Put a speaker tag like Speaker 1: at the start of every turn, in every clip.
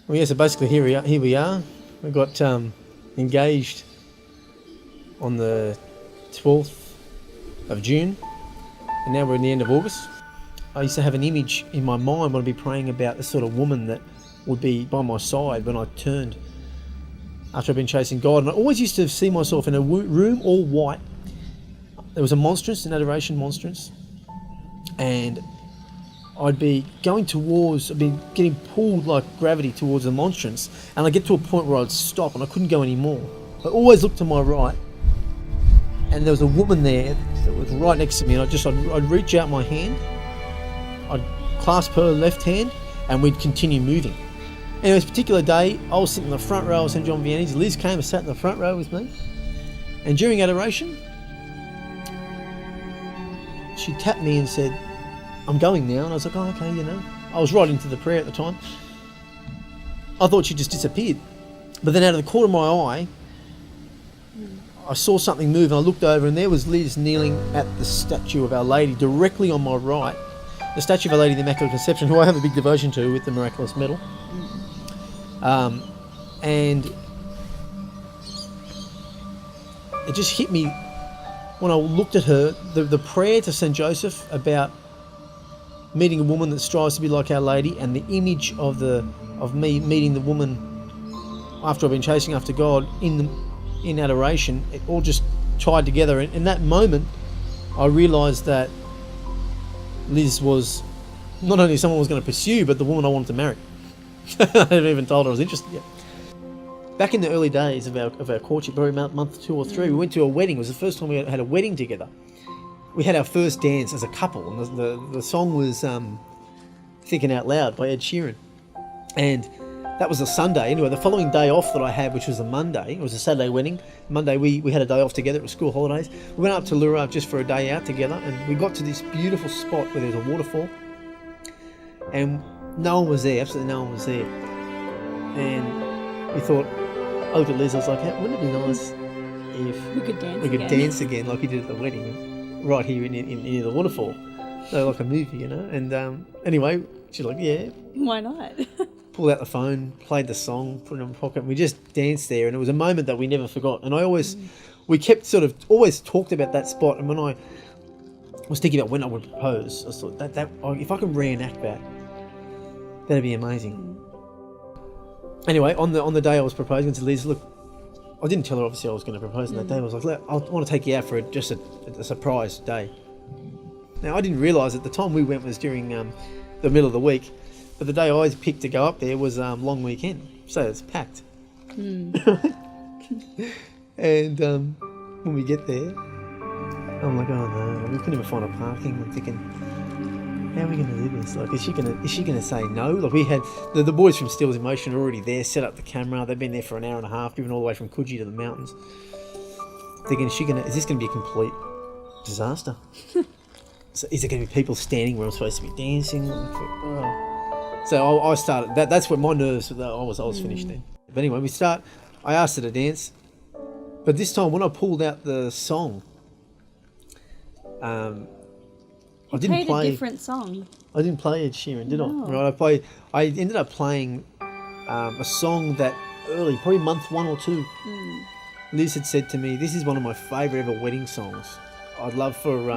Speaker 1: Well, yeah, so basically here we are. We got engaged on the 12th of June, and now we're in the end of August. I used to have an image in my mind when I'd be praying about the sort of woman that would be by my side when I turned after I'd been chasing God. And I always used to see myself in a room all white. There was a monstrance, an adoration monstrance, and I'd be getting pulled like gravity towards the monstrance, and I'd get to a point where I'd stop and I couldn't go anymore. I always looked to my right, and there was a woman there that was right next to me, and I'd reach out my hand, I'd clasp her left hand, and we'd continue moving. Anyway, this particular day, I was sitting in the front row of St. John Vianney's. Liz came and sat in the front row with me, and during adoration, she tapped me and said, "I'm going now." And I was like, "Oh, okay, I was right into the prayer at the time. I thought she just disappeared. But then out of the corner of my eye, I saw something move, and I looked over, and there was Liz kneeling at the statue of Our Lady directly on my right. The statue of Our Lady of the Immaculate Conception, who I have a big devotion to with the miraculous medal. And it just hit me when I looked at her, the prayer to St. Joseph about meeting a woman that strives to be like Our Lady, and the image of me meeting the woman after I've been chasing after God in adoration. It all just tied together. And in that moment, I realised that Liz was not only someone I was going to pursue, but the woman I wanted to marry. I hadn't even told her I was interested yet. Back in the early days of our courtship, probably month 2 or 3, we went to a wedding. It was the first time we had a wedding together. We had our first dance as a couple, and the song was Thinking Out Loud by Ed Sheeran. And that was a Sunday. Anyway, the following day off that I had, which was a Monday, it was a Saturday wedding. Monday, we had a day off together. It was school holidays. We went up to Lura just for a day out together, and we got to this beautiful spot where there was a waterfall. And no one was there, absolutely no one was there. And we thought, I looked at Liz, I was like, hey, wouldn't it be nice if
Speaker 2: we could
Speaker 1: dance again like we did at the wedding, right here in the waterfall? So like a movie, And anyway, she's like, yeah.
Speaker 2: Why not?
Speaker 1: Pulled out the phone, played the song, put it in my pocket, and we just danced there. And it was a moment that we never forgot. And we kept always talked about that spot. And when I was thinking about when I would propose, I thought that if I can reenact that, that'd be amazing. Anyway, on the day I was proposing to Liz, look, I didn't tell her obviously I was going to propose on that day. I was like, look, I want to take you out for just a surprise day. Now, I didn't realise at the time we went was during the middle of the week, but the day I picked to go up there was long weekend, so it's packed. And when we get there, I'm like, oh no, we couldn't even find a parking. I'm thinking, how are we going to do this? Like, is she going to say no? Like, we had the boys from Steel's Emotion already there, set up the camera. They've been there for an hour and a half, driven all the way from Coogee to the mountains. Thinking, is this going to be a complete disaster? So is there going to be people standing where I'm supposed to be dancing? So I started. That's where my nerves. I was finished then. But anyway, I asked her to dance, but this time when I pulled out the song, I didn't play
Speaker 2: a different song.
Speaker 1: I didn't play Ed Sheeran, did
Speaker 2: No.
Speaker 1: I? Right, I ended up playing a song that early, probably month 1 or 2. Liz had said to me, "This is one of my favourite ever wedding songs. I'd love for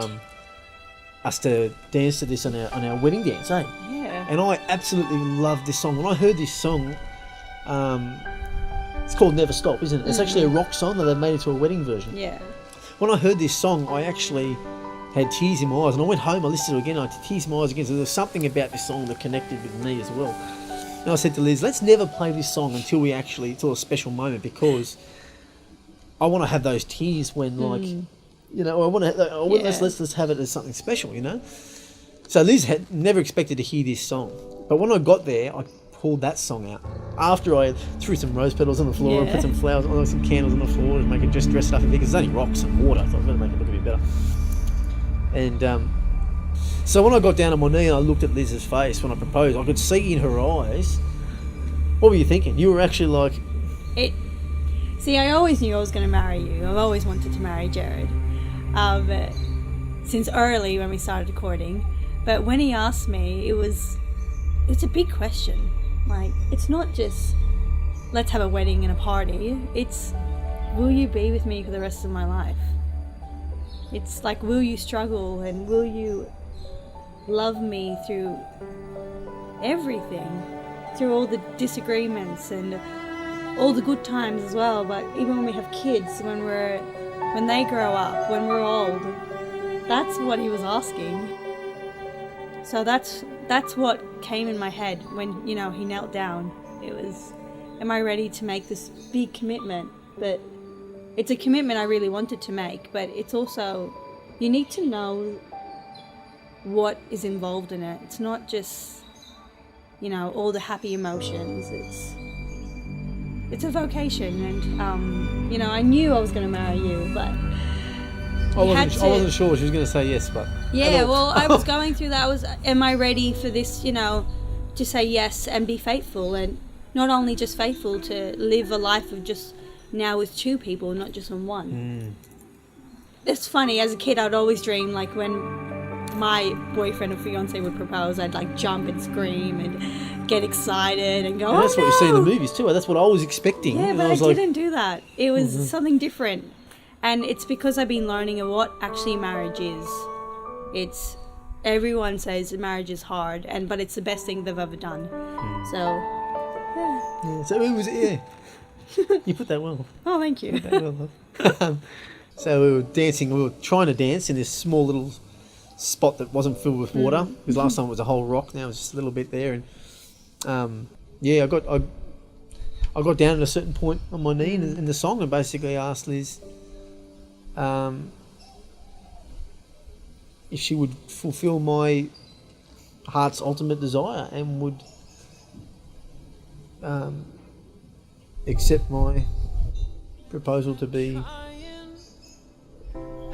Speaker 1: us to dance to this on our wedding dance, eh?"
Speaker 2: Yeah.
Speaker 1: And I absolutely loved this song. When I heard this song, it's called Never Stop, isn't it? It's actually a rock song that they've made into a wedding version.
Speaker 2: Yeah.
Speaker 1: When I heard this song, I actually had tears in my eyes, and I went home, I listened to it again, I had tears in my eyes again. So there was something about this song that connected with me as well. And I said to Liz, let's never play this song until a special moment, because I want to have those tears when, let's have it as something special, So Liz had never expected to hear this song, but when I got there, I pulled that song out after I threw some rose petals on the floor and put some flowers, some candles on the floor to make it dress it up a bit, because it's only rocks and water. I thought I'm going to make it look a bit better. And so when I got down on my knee and I looked at Liz's face when I proposed, I could see in her eyes. What were you thinking? You were actually like...
Speaker 2: See, I always knew I was going to marry you. I've always wanted to marry Gerard. Since early when we started courting. But when he asked me, it was a big question. Like, it's not just, let's have a wedding and a party. It's, will you be with me for the rest of my life? It's like, will you struggle and will you love me through everything? Through all the disagreements and all the good times as well. But even when we have kids, when they grow up, when we're old, that's what he was asking. So that's what came in my head when, he knelt down. It was, am I ready to make this big commitment? But it's a commitment I really wanted to make, but it's also, you need to know what is involved in it. It's not just, all the happy emotions. It's a vocation, and I knew I was going to marry you, but
Speaker 1: I wasn't sure she was going to say yes, but
Speaker 2: yeah. Well, I was going through that. Am I ready for this? To say yes and be faithful, and not only just faithful, to live a life of just now with two people, not just on one. It's funny. As a kid, I'd always dream like when my boyfriend or fiance would propose, I'd like jump and scream and get excited and go,
Speaker 1: and that's
Speaker 2: oh,
Speaker 1: what you see in
Speaker 2: no!
Speaker 1: the movies too. That's what I was expecting.
Speaker 2: Yeah,
Speaker 1: and
Speaker 2: but
Speaker 1: I was
Speaker 2: didn't do that. It was something different. And it's because I've been learning of what actually marriage is. It's, everyone says marriage is hard, but it's the best thing they've ever done. So,
Speaker 1: yeah. So it was, you put that well.
Speaker 2: Oh, thank you.
Speaker 1: So we were dancing, we were trying to dance in this small little spot that wasn't filled with water, because last time it was a whole rock, now it's just a little bit there, and I got down at a certain point on my knee in the song and basically asked Liz if she would fulfill my heart's ultimate desire and would accept my proposal to be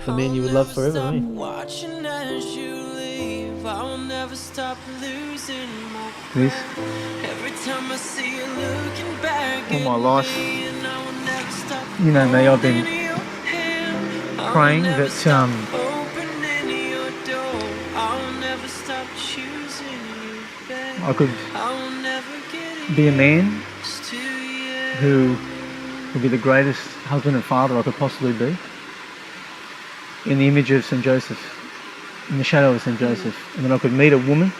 Speaker 1: the man you would love forever.
Speaker 3: Watching as you leave, I will never stop losing my
Speaker 4: Liz,
Speaker 3: every time I see you looking back
Speaker 4: all my
Speaker 3: at
Speaker 4: life,
Speaker 3: me, and I will never stop
Speaker 4: you know me, I've been
Speaker 3: holding your hand. I will
Speaker 4: praying
Speaker 3: never
Speaker 4: that
Speaker 3: stop opening your door. I will never stop choosing you, babe.
Speaker 4: I could
Speaker 3: I will never get
Speaker 4: be a man
Speaker 3: used to you.
Speaker 4: who would be the greatest husband and father I could possibly be, in the image of St. Joseph, in the shadow of St. Joseph, and then I could meet a woman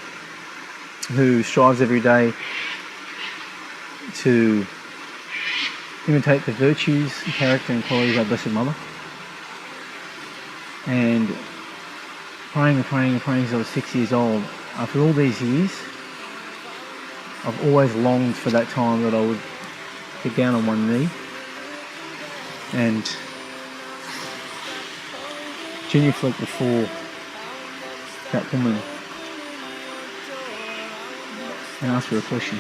Speaker 4: who strives every day to imitate the virtues, character and qualities of our Blessed Mother. And praying since I was 6 years old, after all these years, I've always longed for that time that I would get down on one knee and genuflect before that woman and ask her a question.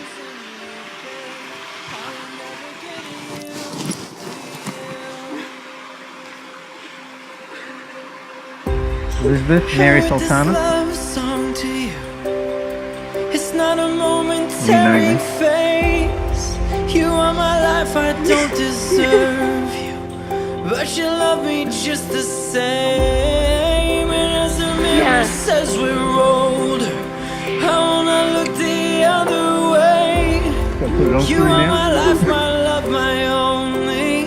Speaker 4: Elizabeth Mary Sultana,
Speaker 3: Love song to you. It's not a
Speaker 4: you
Speaker 3: momentary
Speaker 4: know me.
Speaker 3: phase. You are my life, I don't deserve you, but you love me just the same. And as the mirror says we're older, I wanna look the other way.
Speaker 4: Got to put it on
Speaker 3: You
Speaker 4: through
Speaker 3: are
Speaker 4: now.
Speaker 3: my life, my love, my only,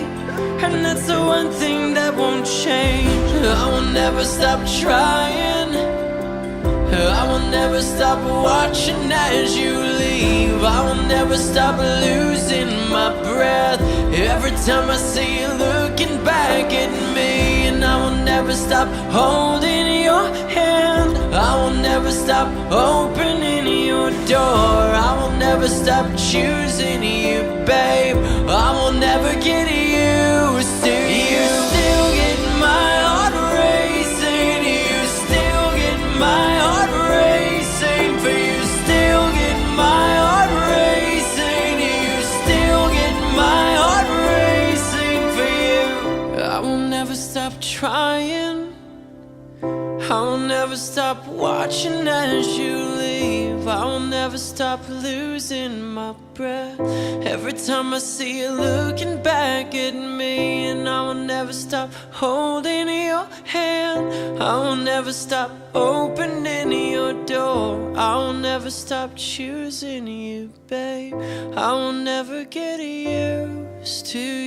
Speaker 3: and that's the one thing that won't change. I will never stop trying, I will never stop watching as you leave. I will never stop losing my breath every time I see you looking back at me. And I will never stop holding your hand, I will never stop opening your door. I will never stop choosing you, babe. I will never get used to you. Still get my heart racing, you still get my heart racing. For you still get my heart racing, you still get my heart racing for you. I will never stop trying, I will never never stop watching as you leave. I will never stop losing my breath every time I see you looking back at me. And I will never stop holding your hand. I will never stop opening your door. I will never stop choosing you, babe. I will never get used to you.